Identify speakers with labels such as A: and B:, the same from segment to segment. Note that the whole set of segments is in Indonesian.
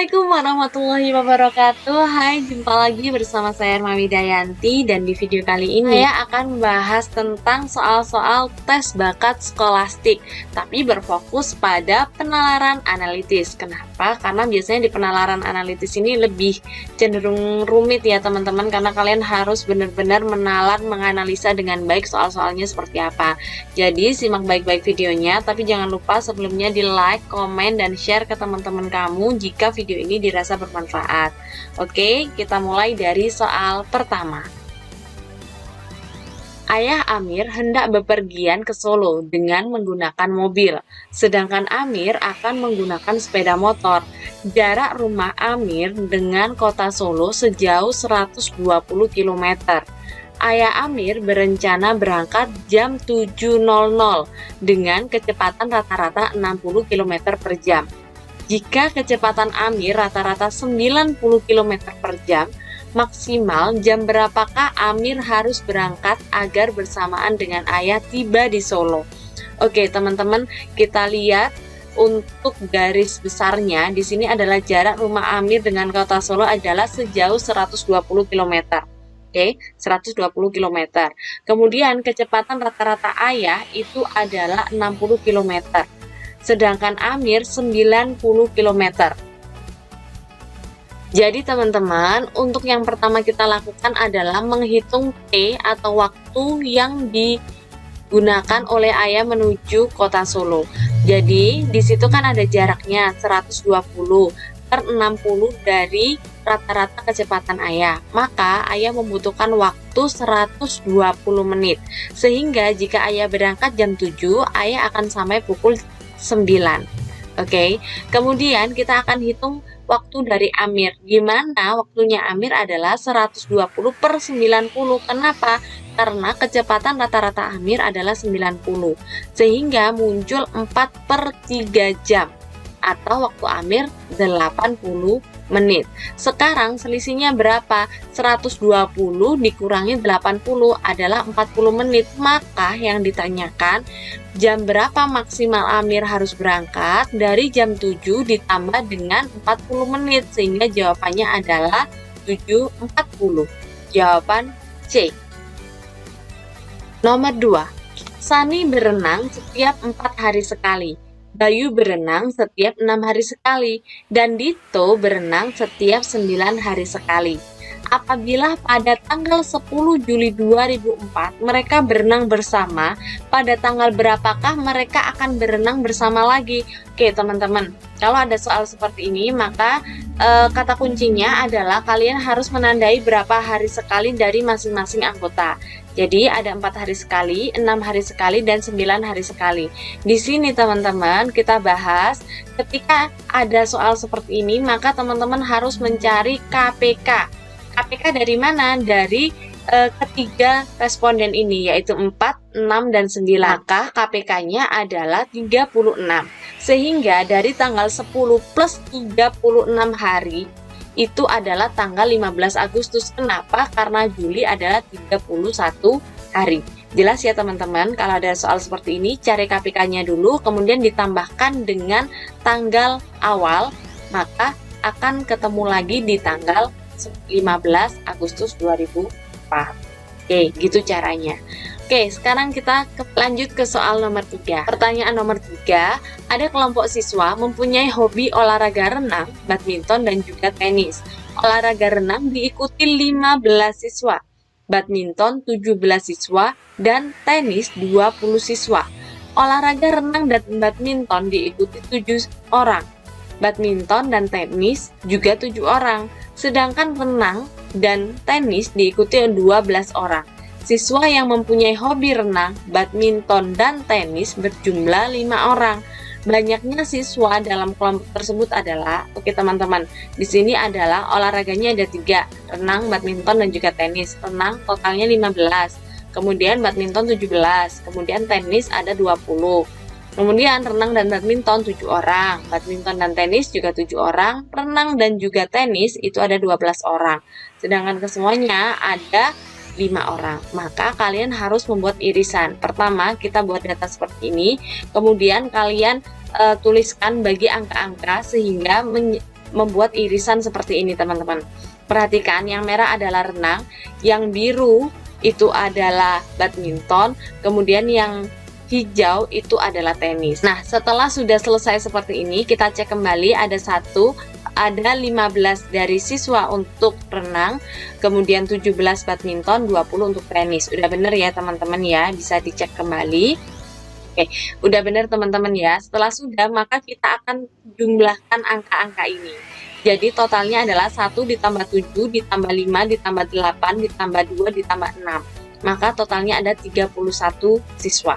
A: Assalamualaikum warahmatullahi wabarakatuh. Hai, jumpa lagi bersama saya Irma Widayanti. Dan di video kali ini saya akan membahas tentang soal-soal tes bakat skolastik, tapi berfokus pada penalaran analitis. Kenapa? Karena biasanya di penalaran analitis ini lebih cenderung rumit ya teman-teman, karena kalian harus benar-benar menalar, menganalisa dengan baik soal-soalnya seperti apa. Jadi simak baik-baik videonya, tapi jangan lupa sebelumnya di like, komen, dan share ke teman-teman kamu jika video ini dirasa bermanfaat. Oke, kita mulai dari soal pertama. Ayah Amir hendak bepergian ke Solo dengan menggunakan mobil, sedangkan Amir akan menggunakan sepeda motor. Jarak rumah Amir dengan kota Solo sejauh 120 km. Ayah Amir berencana berangkat jam 7.00 dengan kecepatan rata-rata 60 km per jam. Jika kecepatan Amir rata-rata 90 km per jam, maksimal jam berapakah Amir harus berangkat agar bersamaan dengan ayah tiba di Solo? Oke, teman-teman, kita lihat untuk garis besarnya di sini adalah jarak rumah Amir dengan kota Solo adalah sejauh 120 km. Oke, 120 km. Kemudian kecepatan rata-rata ayah itu adalah 60 km. Sedangkan Amir 90 km. Jadi teman-teman, untuk yang pertama kita lakukan adalah menghitung T atau waktu yang digunakan oleh ayah menuju kota Solo. Jadi di situ kan ada jaraknya 120 per 60 dari rata-rata kecepatan ayah. Maka ayah membutuhkan waktu 120 menit. Sehingga jika ayah berangkat jam 7, ayah akan sampai pukul 9. Oke, kemudian kita akan hitung waktu dari Amir. Gimana waktunya Amir adalah 120 per 90. Kenapa? Karena kecepatan rata-rata Amir adalah 90. Sehingga muncul 4 per 3 jam. Atau waktu Amir 80 menit. Sekarang selisihnya berapa? 120 dikurangi 80 adalah 40 menit. Maka yang ditanyakan jam berapa maksimal Amir harus berangkat? Dari jam 7 ditambah dengan 40 menit sehingga jawabannya adalah 7.40. Jawaban C. Nomor 2. Sani berenang setiap 4 hari sekali. Bayu berenang setiap 6 hari sekali, dan Dito berenang setiap 9 hari sekali. Apabila pada tanggal 10 Juli 2004 mereka berenang bersama, pada tanggal berapakah mereka akan berenang bersama lagi? Oke teman-teman, kalau ada soal seperti ini maka kata kuncinya adalah kalian harus menandai berapa hari sekali dari masing-masing anggota. Jadi ada 4 hari sekali, 6 hari sekali, dan 9 hari sekali. Di sini teman-teman kita bahas ketika ada soal seperti ini maka teman-teman harus mencari KPK. KPK dari mana? Dari ketiga responden ini yaitu 4, 6, dan 9. Maka KPK-nya adalah 36. Sehingga dari tanggal 10 plus 36 hari itu adalah tanggal 15 Agustus. Kenapa? Karena Juli adalah 31 hari. Jelas ya teman-teman, kalau ada soal seperti ini cari KPK-nya dulu, kemudian ditambahkan dengan tanggal awal, maka akan ketemu lagi di tanggal 15 Agustus 2004. Oke, gitu caranya. Oke, sekarang kita lanjut ke soal nomor 3. Pertanyaan nomor 3, ada kelompok siswa mempunyai hobi olahraga renang, badminton, dan juga tenis. Olahraga renang diikuti 15 siswa, badminton 17 siswa, dan tenis 20 siswa. Olahraga renang dan badminton diikuti 7 orang, badminton dan tenis juga 7 orang, sedangkan renang dan tenis diikuti 12 orang. Siswa yang mempunyai hobi renang, badminton, dan tenis berjumlah 5 orang. Banyaknya siswa dalam kelompok tersebut adalah, oke teman-teman, di sini adalah olahraganya ada 3, renang, badminton, dan juga tenis. Renang totalnya 15, kemudian badminton 17, kemudian tenis ada 20. Kemudian renang dan badminton 7 orang, badminton dan tenis juga 7 orang, renang dan juga tenis itu ada 12 orang. Sedangkan kesemuanya ada 5 orang. Maka kalian harus membuat irisan. Pertama, kita buat data seperti ini, kemudian kalian tuliskan bagi angka-angka sehingga membuat irisan seperti ini teman-teman. Perhatikan, yang merah adalah renang, yang biru itu adalah badminton, kemudian yang hijau itu adalah tenis. Nah, setelah sudah selesai seperti ini, kita cek kembali ada 15 dari siswa untuk renang, kemudian 17 badminton, 20 untuk tenis. Udah bener ya teman-teman ya, bisa dicek kembali. Oke, udah bener teman-teman ya. Setelah sudah, maka kita akan jumlahkan angka-angka ini. Jadi totalnya adalah 1 ditambah 7 ditambah 5 ditambah 8 ditambah 2 ditambah 6. Maka totalnya ada 31 siswa.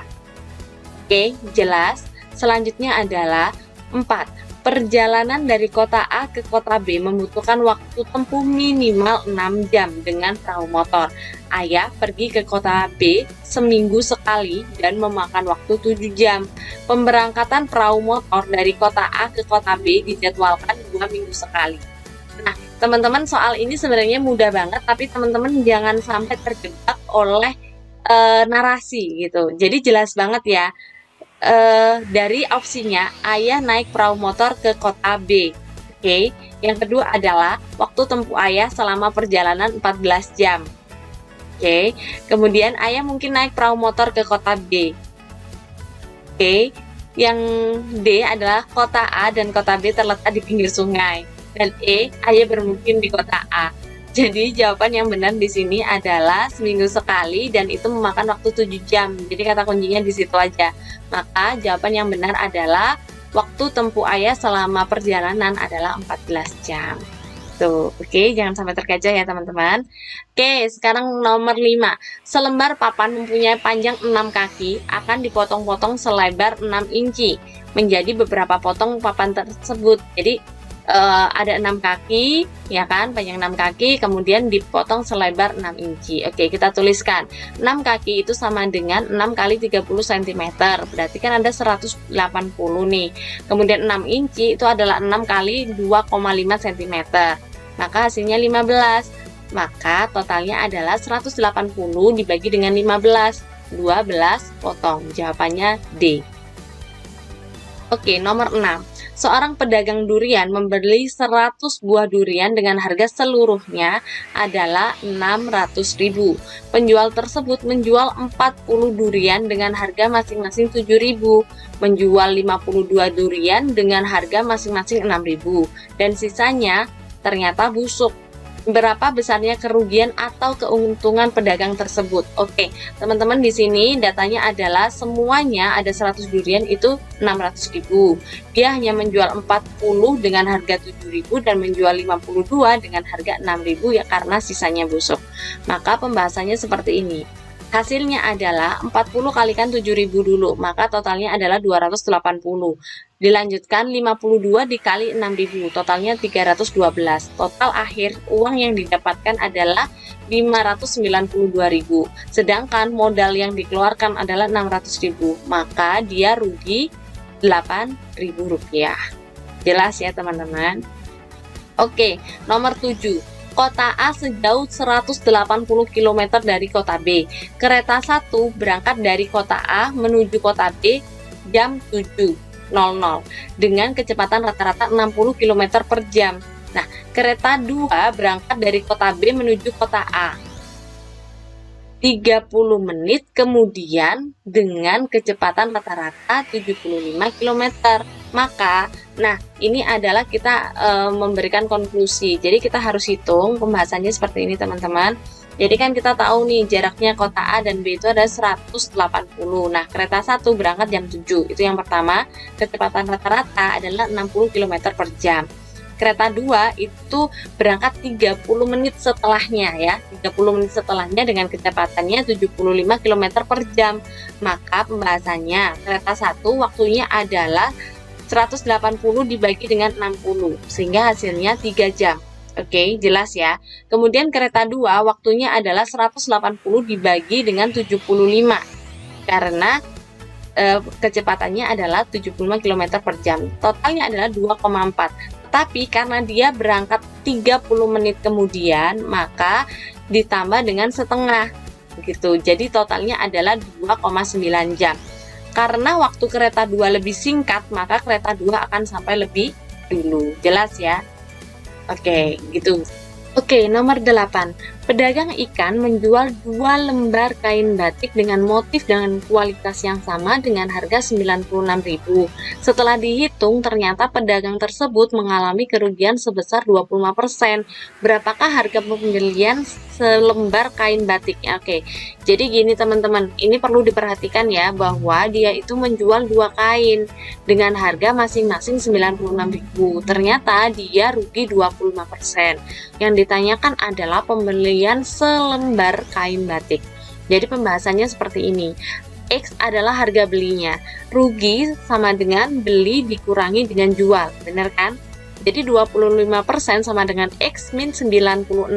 A: Oke, jelas. Selanjutnya adalah 4. Perjalanan dari kota A ke kota B membutuhkan waktu tempuh minimal 6 jam dengan perahu motor. Ayah pergi ke kota B seminggu sekali dan memakan waktu 7 jam. Pemberangkatan perahu motor dari kota A ke kota B dijadwalkan 2 minggu sekali. Nah, teman-teman, soal ini sebenarnya mudah banget, tapi teman-teman jangan sampai terjebak oleh narasi gitu. Jadi jelas banget ya. Dari opsinya ayah naik perahu motor ke kota B. Oke. Yang kedua adalah waktu tempuh ayah selama perjalanan 14 jam. Oke. Kemudian ayah mungkin naik perahu motor ke kota B. Oke. Yang D adalah kota A dan kota B terletak di pinggir sungai. Dan E, ayah bermukim di kota A. Jadi jawaban yang benar di sini adalah seminggu sekali dan itu memakan waktu 7 jam. Jadi kata kuncinya di situ aja. Maka jawaban yang benar adalah waktu tempuh ayah selama perjalanan adalah 14 jam. Tuh, oke, jangan sampai terkecoh ya teman-teman. Oke, sekarang nomor 5. Selembar papan mempunyai panjang 6 kaki akan dipotong-potong selebar 6 inci menjadi beberapa potong papan tersebut. Jadi ada 6 kaki, ya kan, panjang 6 kaki, kemudian dipotong selebar 6 inci. Oke, kita tuliskan 6 kaki itu sama dengan 6 kali 30 cm, berarti kan ada 180 nih. Kemudian 6 inci itu adalah 6 kali 2,5 cm, maka hasilnya 15. Maka totalnya adalah 180 dibagi dengan 15, 12 potong. Jawabannya D. Oke, nomor 6. Seorang pedagang durian membeli 100 buah durian dengan harga seluruhnya adalah 600.000. Penjual tersebut menjual 40 durian dengan harga masing-masing 7.000, menjual 52 durian dengan harga masing-masing 6.000, dan sisanya ternyata busuk. Berapa besarnya kerugian atau keuntungan pedagang tersebut? Oke, teman-teman, di sini datanya adalah semuanya ada 100 durian itu 600.000. Dia hanya menjual 40 dengan harga 7.000 dan menjual 52 dengan harga 6.000 ya karena sisanya busuk. Maka pembahasannya seperti ini. Hasilnya adalah 40 kalikan 7.000 dulu, maka totalnya adalah 280. Dilanjutkan 52 dikali 6.000, totalnya 312. Total akhir uang yang didapatkan adalah 592.000. Sedangkan modal yang dikeluarkan adalah 600.000, maka dia rugi 8.000 rupiah. Jelas ya teman-teman? Oke, nomor 7. Kota A sejauh 180 km dari kota B. Kereta 1 berangkat dari kota A menuju kota B jam 7.00 dengan kecepatan rata-rata 60 km per jam. Nah, kereta 2 berangkat dari kota B menuju kota A 30 menit kemudian dengan kecepatan rata-rata 75 km. Maka, nah ini adalah kita memberikan konklusi. Jadi kita harus hitung pembahasannya seperti ini teman-teman. Jadi kan kita tahu nih jaraknya kota A dan B itu ada 180. Nah, kereta 1 berangkat jam 7. Itu yang pertama. Kecepatan rata-rata adalah 60 km per jam. Kereta 2 itu berangkat 30 menit setelahnya ya. 30 menit setelahnya dengan kecepatannya 75 km per jam. Maka pembahasannya kereta 1 waktunya adalah 180 dibagi dengan 60 sehingga hasilnya 3 jam. Oke, jelas ya. Kemudian kereta 2 waktunya adalah 180 dibagi dengan 75 karena kecepatannya adalah 75 km per jam. Totalnya adalah 2,4. Tapi karena dia berangkat 30 menit kemudian, maka ditambah dengan setengah gitu. Jadi totalnya adalah 2,9 jam. Karena waktu kereta 2 lebih singkat, maka kereta 2 akan sampai lebih dulu. Jelas ya? Oke, gitu. Oke, nomor 8. Pedagang ikan menjual 2 lembar kain batik dengan motif dengan kualitas yang sama dengan harga 96.000. Setelah dihitung, ternyata pedagang tersebut mengalami kerugian sebesar 25%. Berapakah harga pembelian selembar kain batiknya? Oke, jadi gini teman-teman, ini perlu diperhatikan ya bahwa dia itu menjual 2 kain dengan harga masing-masing 96.000. Ternyata dia rugi 25%. Yang ditanyakan adalah pembelian selembar kain batik. Jadi pembahasannya seperti ini. X adalah harga belinya. Rugi sama dengan beli dikurangi dengan jual. Benar kan? Jadi 25% sama dengan X min 96.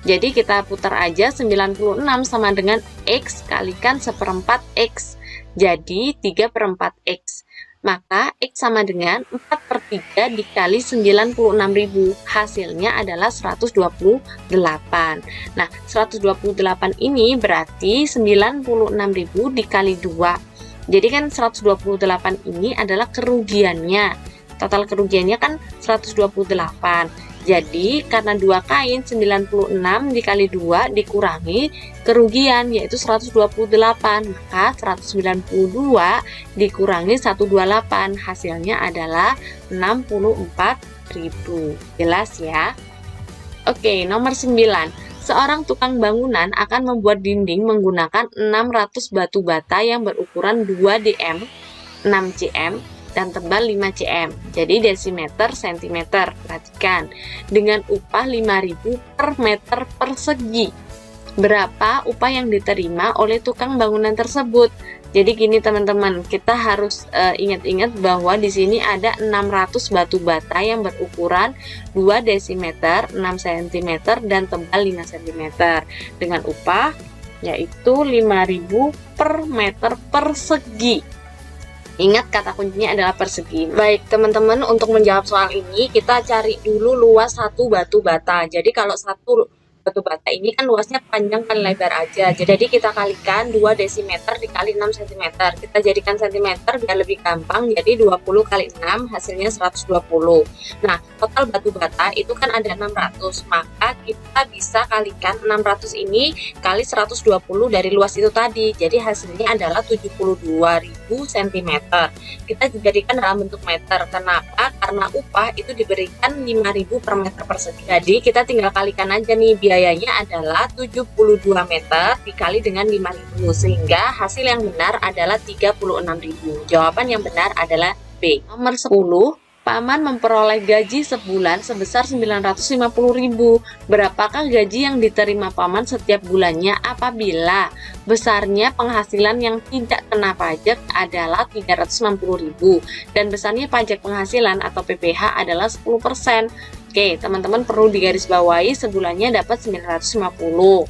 A: Jadi kita putar aja 96 sama dengan X kalikan 1/4 X. Jadi 3/4 X. Maka X sama dengan 4/3 dikali 96.000. Hasilnya adalah 128. Nah, 128 ini berarti 96.000 dikali 2. Jadi kan 128 ini adalah kerugiannya. Total kerugiannya kan 128. Jadi karena 2 kain 96 dikali 2 dikurangi kerugian yaitu 128, maka 192 dikurangi 128 hasilnya adalah 64.000. Jelas ya? Oke, nomor 9. Seorang tukang bangunan akan membuat dinding menggunakan 600 batu bata yang berukuran 2 dm, 6 cm, dan tebal 5 cm. Jadi desimeter sentimeter. Perhatikan. Dengan upah 5.000 per meter persegi. Berapa upah yang diterima oleh tukang bangunan tersebut? Jadi gini teman-teman, kita harus ingat-ingat bahwa di sini ada 600 batu bata yang berukuran 2 desimeter, 6 cm, dan tebal 5 cm. Dengan upah yaitu 5.000 per meter persegi. Ingat kata kuncinya adalah persegi. Baik teman-teman, untuk menjawab soal ini kita cari dulu luas satu batu bata. Jadi kalau satu batu bata ini kan luasnya panjang kali lebar aja. Jadi kita kalikan 2 desimeter dikali 6 cm. Kita jadikan cm biar lebih gampang. Jadi 20 kali 6 hasilnya 120. Nah, total batu bata itu kan ada 600. Maka kita bisa kalikan 600 ini kali 120 dari luas itu tadi. Jadi hasilnya adalah 72.000 cm. Kita jadikan dalam bentuk meter. Kenapa? Karena upah itu diberikan 5.000 per meter persegi. Jadi kita tinggal kalikan aja nih, biayanya adalah 72 meter dikali dengan 5.000 sehingga hasil yang benar adalah 36.000. Jawaban yang benar adalah B. Nomor 10. Paman memperoleh gaji sebulan sebesar 950.000. Berapakah gaji yang diterima paman setiap bulannya apabila besarnya penghasilan yang tidak kena pajak adalah 360.000 dan besarnya pajak penghasilan atau PPh adalah 10%. Oke, teman-teman perlu digarisbawahi sebulannya dapat 950.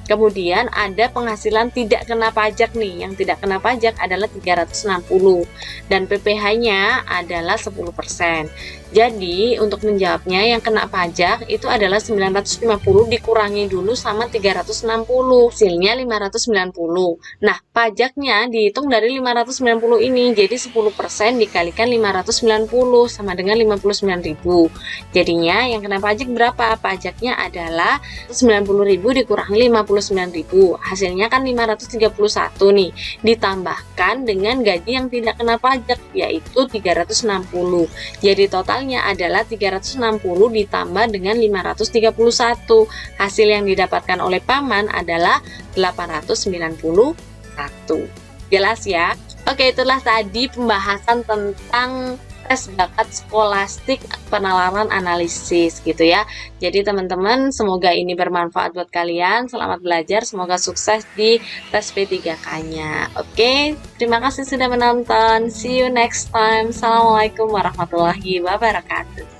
A: Kemudian ada penghasilan tidak kena pajak nih. Yang tidak kena pajak adalah 360 dan PPh-nya adalah 10%. Jadi untuk menjawabnya yang kena pajak itu adalah 950 dikurangi dulu sama 360, hasilnya 590. Nah, pajaknya dihitung dari 590 ini. Jadi 10% dikalikan 590 sama dengan 59.000. Jadinya yang kena pajak berapa? Pajaknya adalah 90.000 dikurangi 59.000. Hasilnya kan 531 nih. Ditambahkan dengan gaji yang tidak kena pajak yaitu 360. Jadi totalnya adalah 360 ditambah dengan 531. Hasil yang didapatkan oleh paman adalah 891. Jelas ya? Oke, itulah tadi pembahasan tentang tes bakat skolastik penalaran analisis gitu ya. Jadi teman-teman, semoga ini bermanfaat buat kalian. Selamat belajar, semoga sukses di tes P3K-nya. Oke, terima kasih sudah menonton. See you next time. Assalamualaikum warahmatullahi wabarakatuh.